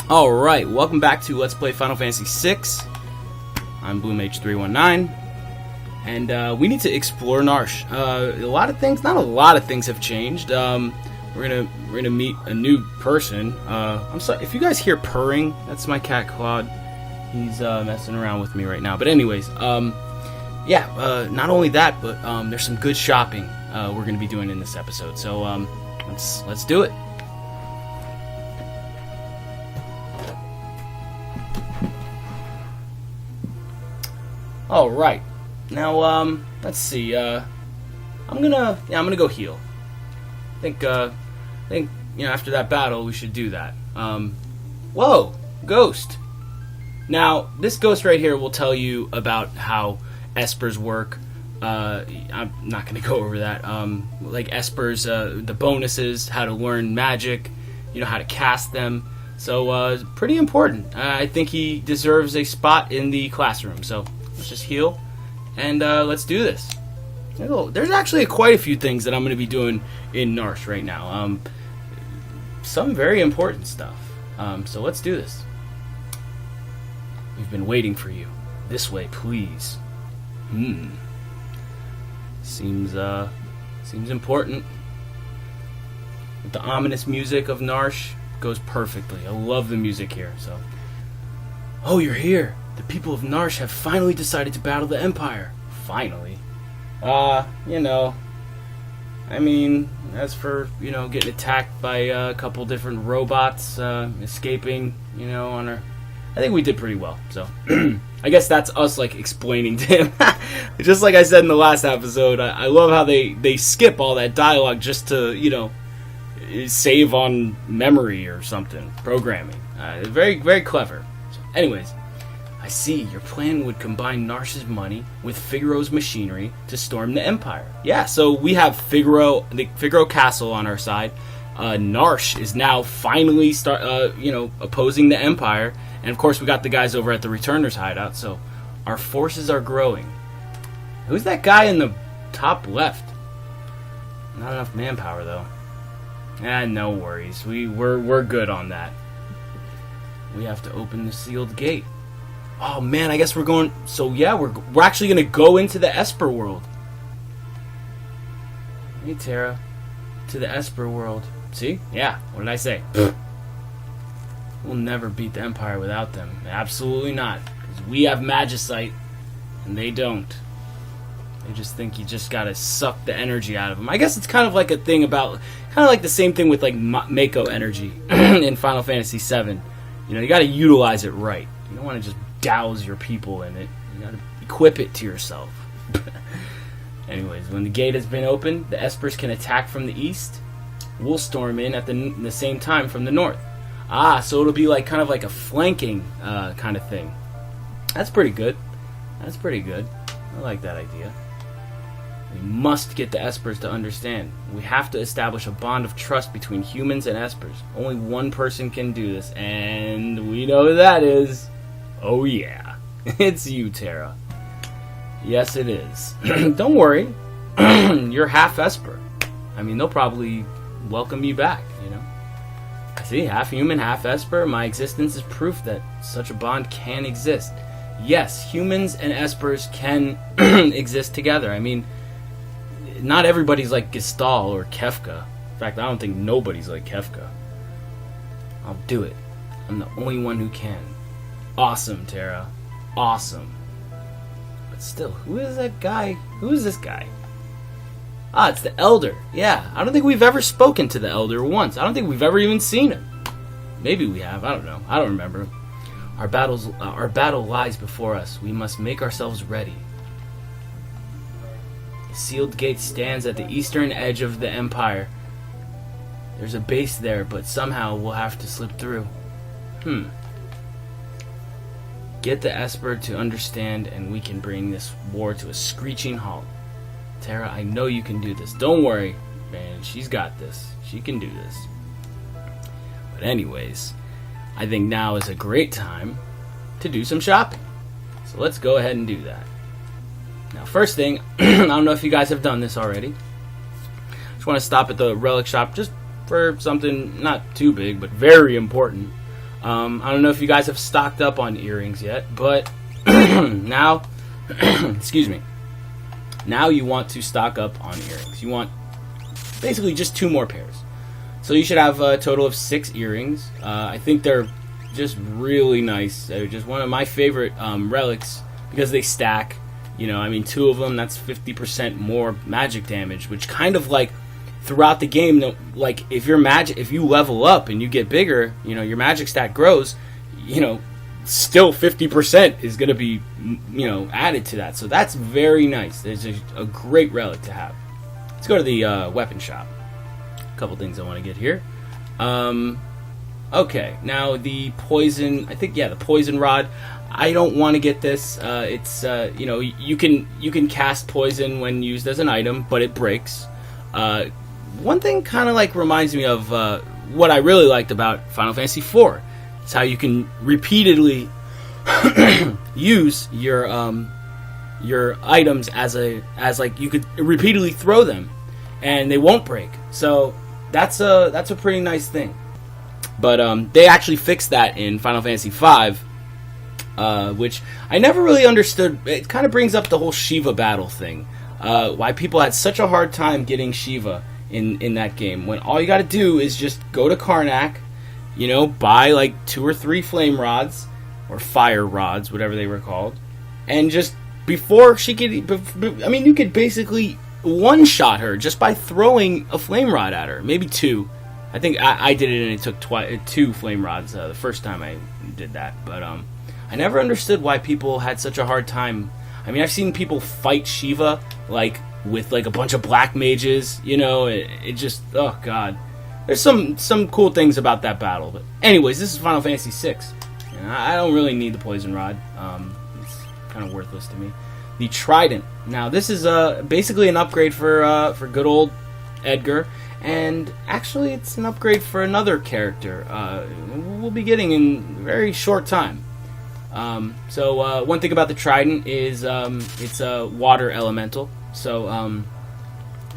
Alright, welcome back to Let's Play Final Fantasy VI. I'm BloomH319, and we need to explore Narshe. A lot of things, not a lot of things have changed. We're gonna meet a new person. I'm sorry, if you guys hear purring, that's my cat Claude. He's messing around with me right now. But anyways, not only that, but there's some good shopping we're gonna be doing in this episode. So let's do it. All right, now let's see. I'm gonna go heal. I think after that battle we should do that. Whoa, ghost. Now this ghost right here will tell you about how espers work. I'm not gonna go over that. Like espers, the bonuses, how to learn magic, how to cast them. So pretty important. I think he deserves a spot in the classroom. So let's just heal, and let's do this. There's actually quite a few things that I'm going to be doing in Narshe right now. Some very important stuff. So let's do this. We've been waiting for you. This way, please. Seems important. With the ominous music of Narshe, goes perfectly. I love the music here. So, oh, you're here. The people of Narshe have finally decided to battle the Empire. Finally. I mean, as for, getting attacked by a couple different robots, escaping, on our... I think we did pretty well, so... I guess that's us, explaining to him. Just like I said in the last episode, I love how they skip all that dialogue just to, save on memory or something. Programming. Very, very clever. So, anyways... I see, your plan would combine Narshe's money with Figaro's machinery to storm the Empire. Yeah, so we have the Figaro Castle on our side. Narshe is now finally opposing the Empire. And of course we got the guys over at the Returners hideout, so our forces are growing. Who's that guy in the top left? Not enough manpower though. No worries. We're good on that. We have to open the sealed gate. Oh man, I guess we're going... So yeah, we're actually going to go into the Esper world. Hey Terra. To the Esper world. See? Yeah, what did I say? We'll never beat the Empire without them. Absolutely not. Because we have Magicite, and they don't. They just think you just gotta suck the energy out of them. I guess it's kind of like a thing about... Kind of like the same thing with Mako energy in Final Fantasy VII. You gotta utilize it right. You don't want to just douse your people in it. You gotta equip it to yourself. Anyways, when the gate has been opened, the Espers can attack from the east. We'll storm in at the same time from the north. So it'll be kind of like a flanking kind of thing. That's pretty good. That's pretty good. I like that idea. We must get the Espers to understand. We have to establish a bond of trust between humans and Espers. Only one person can do this, and we know who that is. Oh yeah, it's you, Terra. Yes, it is. Don't worry, you're half Esper. I mean, they'll probably welcome you back, See, half human, half Esper. My existence is proof that such a bond can exist. Yes, humans and Espers can exist together. I mean, not everybody's like Gestal or Kefka. In fact, I don't think nobody's like Kefka. I'll do it. I'm the only one who can. Awesome, Terra. Awesome. But still, who is that guy? Who is this guy? It's the Elder. Yeah, I don't think we've ever spoken to the Elder once. I don't think we've ever even seen him. Maybe we have. I don't know. I don't remember. Our battle lies before us. We must make ourselves ready. The sealed gate stands at the eastern edge of the Empire. There's a base there, but somehow we'll have to slip through. Get the Esper to understand, and we can bring this war to a screeching halt. Terra, I know you can do this. Don't worry, man. She's got this. She can do this. But anyways, I think now is a great time to do some shopping. So let's go ahead and do that. Now, first thing, I don't know if you guys have done this already. Just want to stop at the relic shop just for something not too big, but very important. I don't know if you guys have stocked up on earrings yet, but now, excuse me, now you want to stock up on earrings. You want basically just 2 more pairs. So you should have a total of 6 earrings. I think they're just really nice. They're just one of my favorite relics because they stack. You know, I mean, 2 of them, that's 50% more magic damage, which kind of like throughout the game, like if you level up and you get bigger, you know, your magic stat grows, you know, still 50% is going to be, you know, added to that. So that's very nice. It's a great relic to have. Let's go to the weapon shop. A couple things I want to get here. Okay, now the poison, the poison rod. I don't want to get this. It's you know, you can cast poison when used as an item, but it breaks. One thing kind of like reminds me of what I really liked about Final Fantasy IV. It's how you can repeatedly use your items as like you could repeatedly throw them, and they won't break. So that's a pretty nice thing. But they actually fixed that in Final Fantasy V. Which I never really understood. It kind of brings up the whole Shiva battle thing. Why people had such a hard time getting Shiva in that game, when all you got to do is just go to Karnak, you know, buy like 2 or 3 flame rods or fire rods, whatever they were called, and just before she could, I mean, you could basically one-shot her just by throwing a flame rod at her, maybe 2. I think I did it and it took 2 flame rods the first time I did that, but I never understood why people had such a hard time. I mean, I've seen people fight Shiva like with like a bunch of black mages, you know. It just, oh god. There's some cool things about that battle, but anyways, this is Final Fantasy VI. And I don't really need the poison rod. It's kind of worthless to me. The trident. Now, this is basically an upgrade for good old Edgar. And actually, it's an upgrade for another character we'll be getting in a very short time. So one thing about the trident is it's a water elemental, so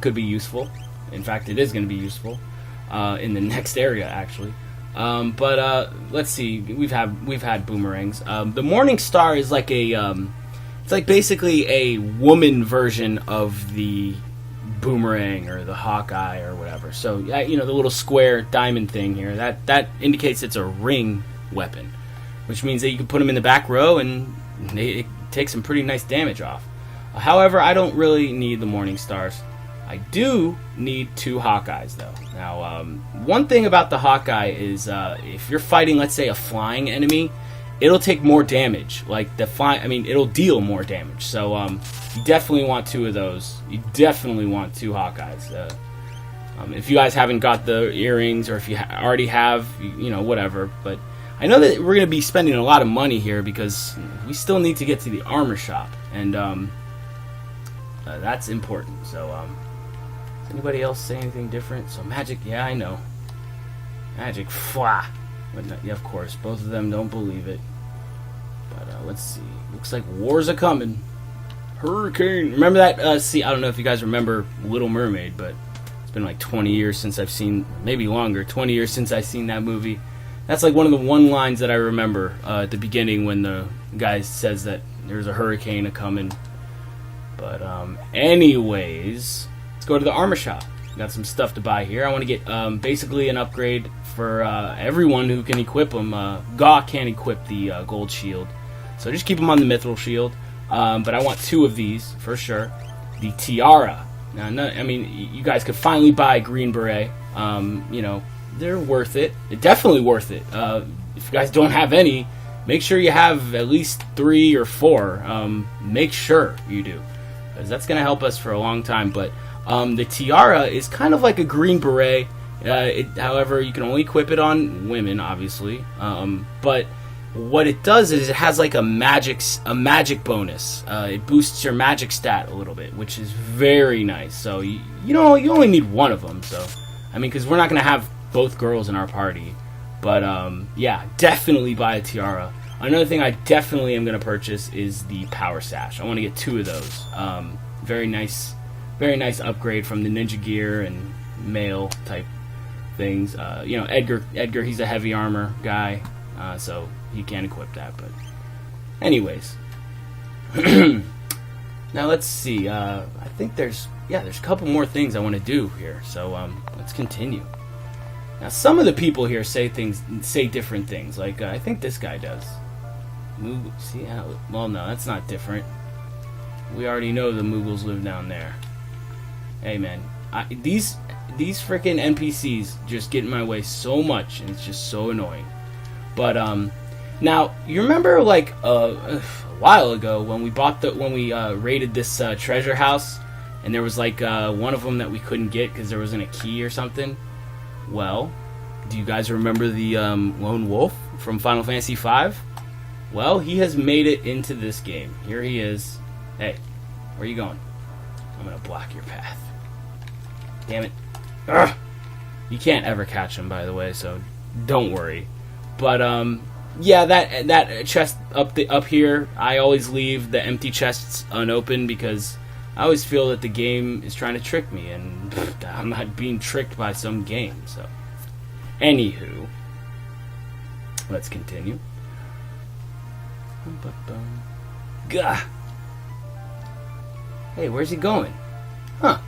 could be useful. In fact, it is going to be useful in the next area, actually. But let's see, we've had boomerangs. The Morning Star is like it's like basically a woman version of the boomerang or the Hawkeye or whatever. So you know, the little square diamond thing here, that indicates it's a ring weapon, which means that you can put them in the back row and it takes some pretty nice damage off. However, I don't really need the Morning Stars. I do need 2 Hawkeyes, though. Now, one thing about the Hawkeye is if you're fighting, let's say, a flying enemy, it'll take more damage. Like, it'll deal more damage. So, you definitely want 2 of those. You definitely want 2 Hawkeyes. If you guys haven't got the earrings, or if you already have, you know, whatever. But I know that we're going to be spending a lot of money here because we still need to get to the armor shop. And that's important. So, does anybody else say anything different? So magic, yeah, I know. Magic, fwah. But yeah, of course, both of them don't believe it. But let's see. Looks like wars are coming. Hurricane. Remember that? See, I don't know if you guys remember Little Mermaid, but it's been like 20 years since I've seen, maybe longer, 20 years since I've seen that movie. That's like one of the one lines that I remember at the beginning when the guy says that there's a hurricane a-coming. But anyways, let's go to the armor shop. Got some stuff to buy here. I want to get basically an upgrade for everyone who can equip them. Gaw can't equip the gold shield, so just keep them on the mithril shield. But I want 2 of these for sure. The tiara. Now, I mean, you guys could finally buy Green Beret. You know, they're worth it. They're definitely worth it. If you guys don't have any, make sure you have at least 3 or 4. Make sure you do, because that's going to help us for a long time. But the tiara is kind of like a Green Beret. However, you can only equip it on women, obviously. But what it does is it has like a magic bonus. It boosts your magic stat a little bit, which is very nice. So you know, you only need 1 of them. So I mean, because we're not going to have both girls in our party. But yeah, definitely buy a tiara. Another thing I definitely am going to purchase is the power sash. I want to get 2 of those. Very nice upgrade from the ninja gear and mail type things. You know, Edgar, he's a heavy armor guy. so he can't equip that. But anyways, now let's see. I think there's a couple more things I want to do here. So let's continue. Now some of the people here say different things. Like I think this guy does. See how? Well, no, that's not different. We already know the Moogles live down there. Hey, man, these freaking NPCs just get in my way so much, and it's just so annoying. But now you remember like a while ago when we raided this treasure house, and there was like one of them that we couldn't get because there wasn't a key or something. Well, do you guys remember the lone wolf from Final Fantasy V? Well, he has made it into this game. Here he is. Hey, where are you going? I'm gonna block your path. Damn it. Ugh. You can't ever catch him, by the way, so don't worry. But yeah, that chest up here, I always leave the empty chests unopened because I always feel that the game is trying to trick me, and I'm not being tricked by some game. So, anywho, let's continue. Gah. Hey, where's he going? Huh.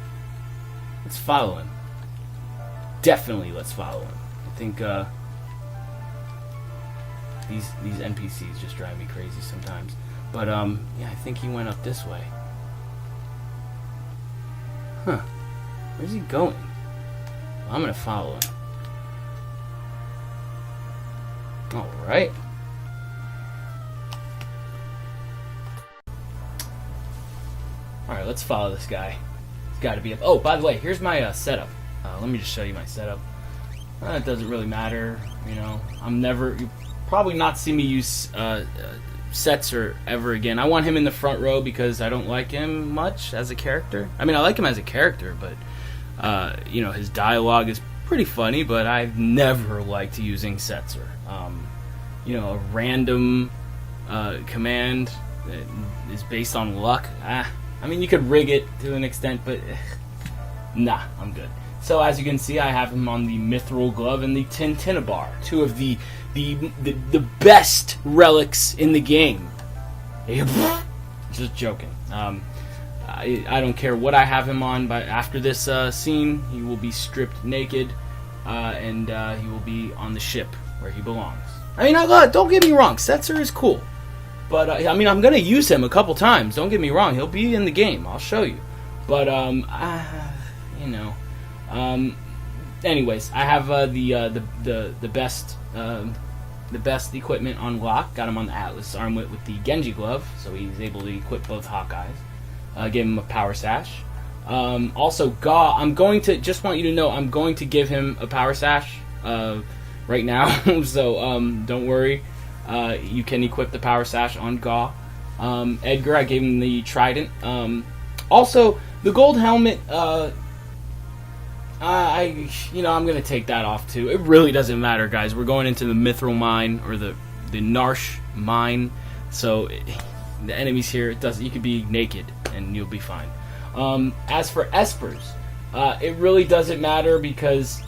Let's follow him. Definitely let's follow him. I think these NPCs just drive me crazy sometimes. But yeah, I think he went up this way. Huh. Where's he going? Well, I'm gonna follow him. Alright. Alright, let's follow this guy. He's got to be up. Oh, by the way, here's my setup. Let me just show you my setup. It doesn't really matter, you know. You probably not see me use Setzer ever again. I want him in the front row because I don't like him much as a character. I mean, I like him as a character, but you know, his dialogue is pretty funny. But I've never liked using Setzer. You know, a random command that is based on luck. I mean, you could rig it to an extent, but nah, I'm good. So as you can see, I have him on the Mithril Glove and the Tintinabar, two of the best relics in the game. Just joking. I don't care what I have him on, but after this scene, he will be stripped naked, and he will be on the ship where he belongs. I mean, don't get me wrong, Setzer is cool. But, I mean, I'm going to use him a couple times. Don't get me wrong. He'll be in the game. I'll show you. But, you know. Anyways, I have the best equipment on lock. Got him on the Atlas armlet with the Genji glove, so he's able to equip both Hawkeyes. Give him a power sash. Also, Gaw, I'm going to, just want you to know, I'm going to give him a power sash right now. So, don't worry. You can equip the power sash on Gaw. Edgar, I gave him the trident. Also, the gold helmet, I'm gonna take that off too. It really doesn't matter, guys. We're going into the Mithril mine, or the Narshe mine. So the enemies here, you could be naked and you'll be fine. As for espers, it really doesn't matter because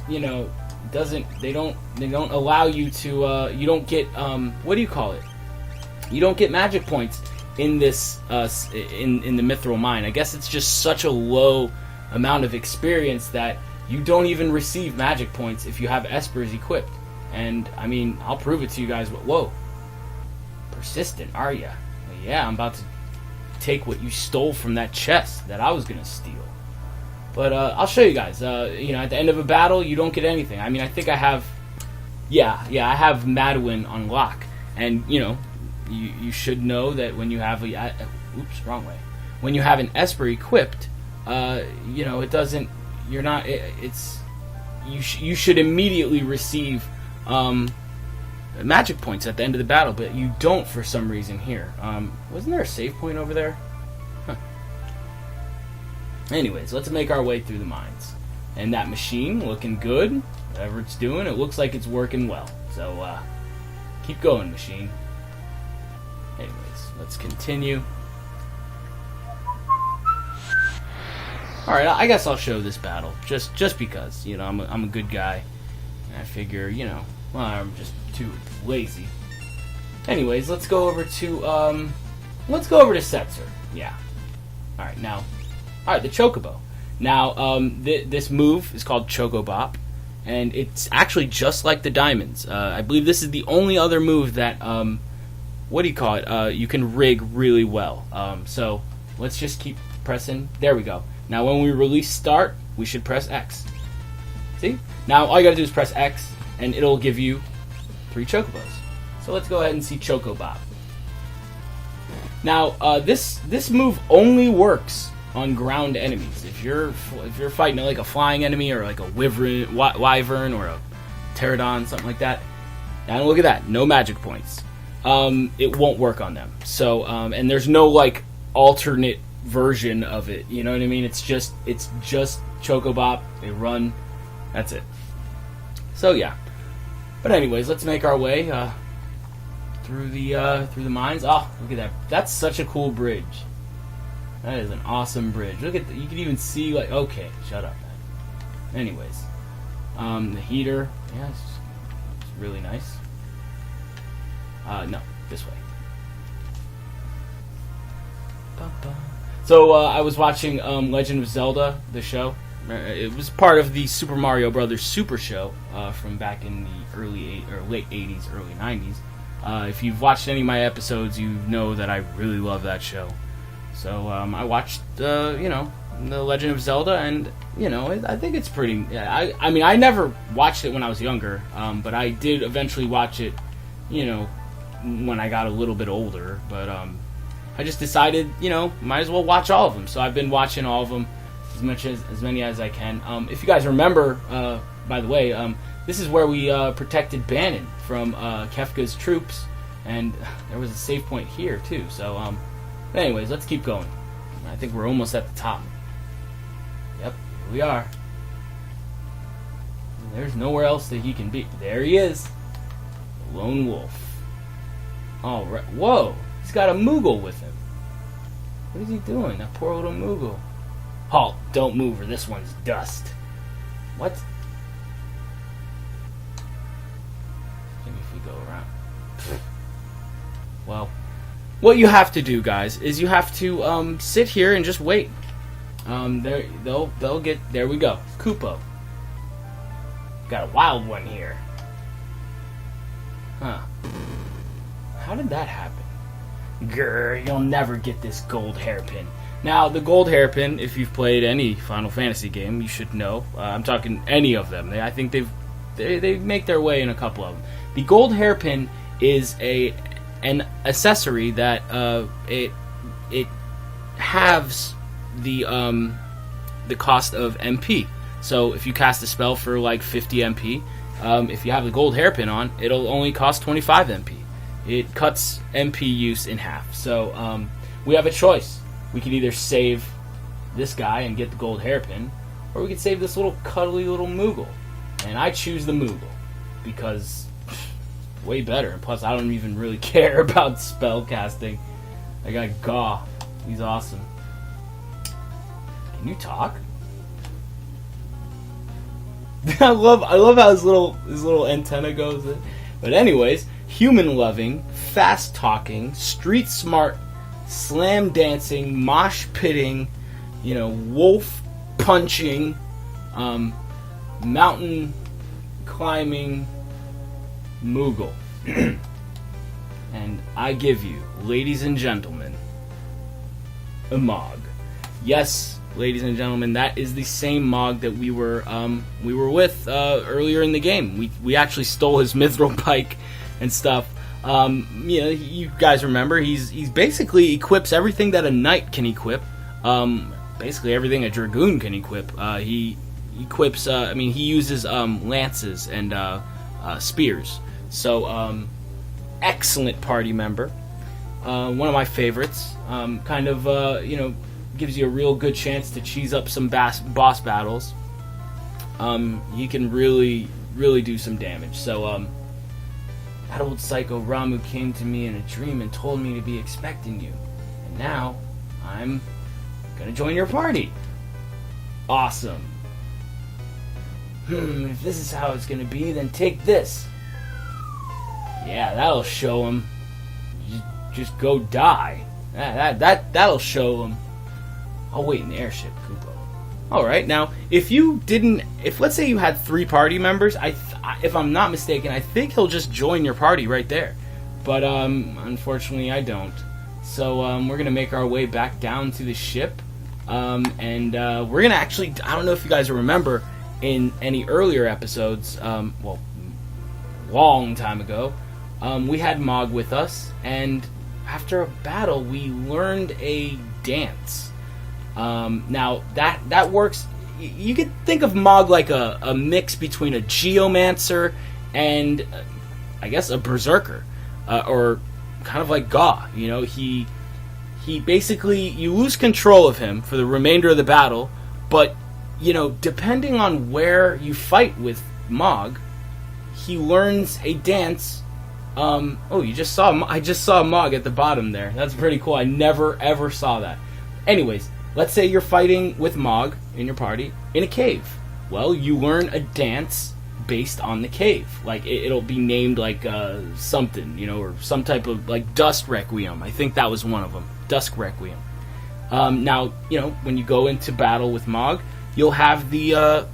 you know. They don't allow you to you don't get what do you call it? You don't get magic points in this in the Mithril mine. I guess it's just such a low amount of experience that you don't even receive magic points if you have espers equipped. And I mean, I'll prove it to you guys. But whoa, persistent, are ya? Well, yeah, I'm about to take what you stole from that chest that I was gonna steal. But I'll show you guys. You know, at the end of a battle, you don't get anything. I mean, I think I have, I have Madwin on lock, and you know, you should know that when you have wrong way. When you have an Esper equipped, you know, it doesn't. You're not. It's you should immediately receive magic points at the end of the battle, but you don't for some reason here. Wasn't there a save point over there? Anyways, let's make our way through the mines. And that machine, looking good. Whatever it's doing, it looks like it's working well. So, keep going, machine. Anyways, let's continue. Alright, I guess I'll show this battle. Just because, you know, I'm a good guy. And I figure, you know, well, I'm just too lazy. Anyways, let's go over to Setzer. Yeah. All right, the Chocobo. Now, this move is called Chocobop, and it's actually just like the diamonds. I believe this is the only other move that you can rig really well. So let's just keep pressing. There we go. Now, when we release start, we should press X. See? Now, all you gotta do is press X, and it'll give you 3 Chocobos. So let's go ahead and see Chocobop. Now, this move only works on ground enemies. If you're fighting like a flying enemy or like a wyvern or a pterodon, something like that, and look at that, no magic points. It won't work on them. So, and there's no like alternate version of it. You know what I mean? It's just Chocobop. They run. That's it. So yeah. But anyways, let's make our way through the mines. Oh, look at that! That's such a cool bridge. That is an awesome bridge. Look at you can even see like okay, shut up. Anyways, the heater, yeah, it's really nice. No, this way. So I was watching Legend of Zelda, the show. It was part of the Super Mario Brothers Super Show from back in the late 80s, early 90s. If you've watched any of my episodes, you know that I really love that show. So I watched, the Legend of Zelda, and I think it's pretty. I mean, I never watched it when I was younger, but I did eventually watch it, when I got a little bit older. But I just decided, might as well watch all of them. So I've been watching all of them as many as I can. If you guys remember, by the way, this is where we protected Bannon from Kefka's troops, and there was a save point here too. So. Anyways, let's keep going. I think we're almost at the top. Yep, here we are. There's nowhere else that he can be. There he is. The Lone Wolf. Alright. Whoa! He's got a Moogle with him. What is he doing? That poor little Moogle. Halt! Don't move or this one's dust. What? Maybe if we go around. Well... What you have to do, guys, is you have to sit here and just wait. They'll get. There we go. Koopo. Got a wild one here. Huh. How did that happen? Grr, you'll never get this gold hairpin. Now, the gold hairpin, if you've played any Final Fantasy game, you should know. I'm talking any of them. I think they make their way in a couple of them. The gold hairpin is an accessory that it halves the cost of MP. So if you cast a spell for like 50 MP, if you have the gold hairpin on, it'll only cost 25 MP. It cuts MP use in half. So we have a choice. We could either save this guy and get the gold hairpin, or we could save this little cuddly little Moogle. And I choose the Moogle because way better, and plus I don't even really care about spell casting. I got Gaw. He's awesome. Can you talk? I love how his little antenna goes in. But anyways, human loving, fast talking, street smart, slam dancing, mosh pitting, wolf punching, mountain climbing Moogle. And I give you, ladies and gentlemen, a Mog. Yes, ladies and gentlemen, that is the same Mog that we were with earlier in the game. We actually stole his mithril pike and stuff. You guys remember he's basically equips everything that a knight can equip. Basically everything a dragoon can equip. He equips. He uses lances and spears. So, excellent party member. One of my favorites. Gives you a real good chance to cheese up some boss battles. He can really, really do some damage. So, that old psycho Ramu came to me in a dream and told me to be expecting you. And now, I'm gonna join your party. Awesome. If this is how it's gonna be, then take this. Yeah, that'll show him. Just go die. That'll show him. I'll wait in the airship, Kupo. Alright, now, if let's say you had 3 party members, if I'm not mistaken, I think he'll just join your party right there. But, unfortunately, I don't. So, we're gonna make our way back down to the ship. And we're gonna actually, I don't know if you guys remember, in any earlier episodes, long time ago, we had Mog with us, and after a battle, we learned a dance. Now, that works. You could think of Mog like a mix between a geomancer and, I guess, a berserker. Or kind of like Ga. You know, he basically, you lose control of him for the remainder of the battle, but, you know, depending on where you fight with Mog, he learns a dance. I just saw Mog at the bottom there. That's pretty cool. I never ever saw that. Anyways, let's say you're fighting with Mog in your party in a cave. Well, you learn a dance based on the cave. Like, it'll be named like something, you know, or some type of like Dust Requiem. I think that was one of them. Dusk Requiem. Now, you know, when you go into battle with Mog, you'll have the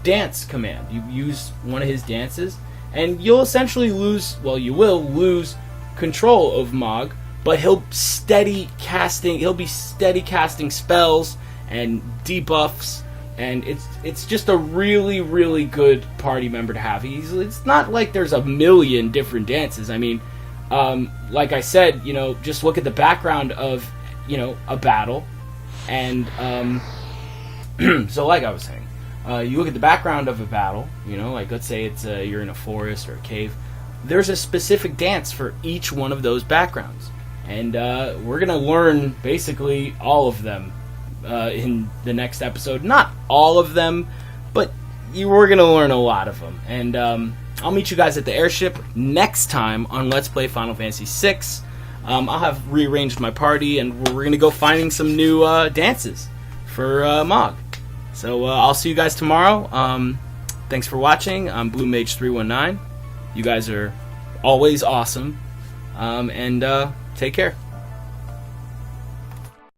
dance command. You use one of his dances, and you'll essentially lose, well, you will lose control of Mog, but he'll be steady casting spells and debuffs, and it's just a really, really good party member to have. It's not like there's a million different dances. I mean, like I said, you know, just look at the background of, you know, a battle, and so like I was saying, you look at the background of a battle, you know, like let's say it's you're in a forest or a cave. There's a specific dance for each one of those backgrounds, and we're gonna learn basically all of them in the next episode. Not all of them, but we're gonna learn a lot of them. And I'll meet you guys at the airship next time on Let's Play Final Fantasy VI. I'll have rearranged my party, and we're gonna go finding some new dances for Mog. So I'll see you guys tomorrow. Thanks for watching. I'm Blue Mage 319. You guys are always awesome. And take care.